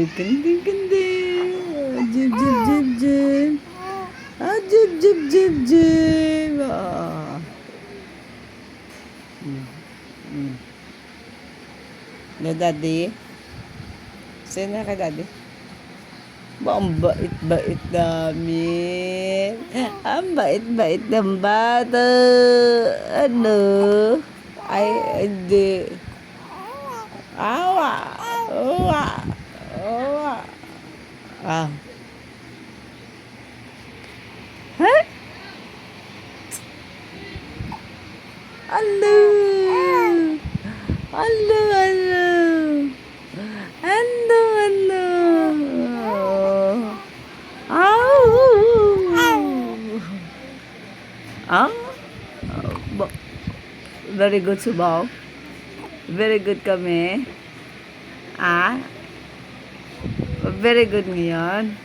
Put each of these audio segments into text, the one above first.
Ganda. Jib, jib, jib, jib. Jib, jib, jib, jib. Na daddy? Sino ka daddy? Ba, ang bait-bait namin. Ang bait-bait ng bata. Ano? Ay, hindi. Awa. Awa. Awa. Ah. Ha? Hello. Hello, hello. Hello, hello. Ah? Very good, Subaw. Very good kami. Very good ngayon.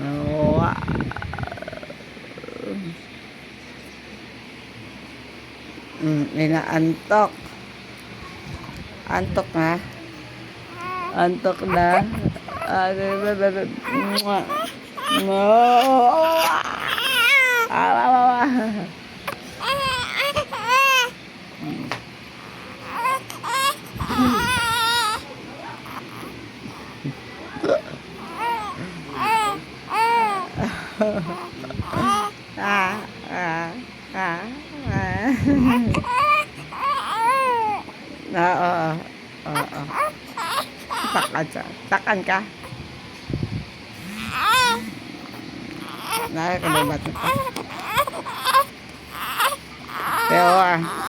Oh. Inaantok. Antok na. Antok na. Takan ka. Nakakalibat ka. Pero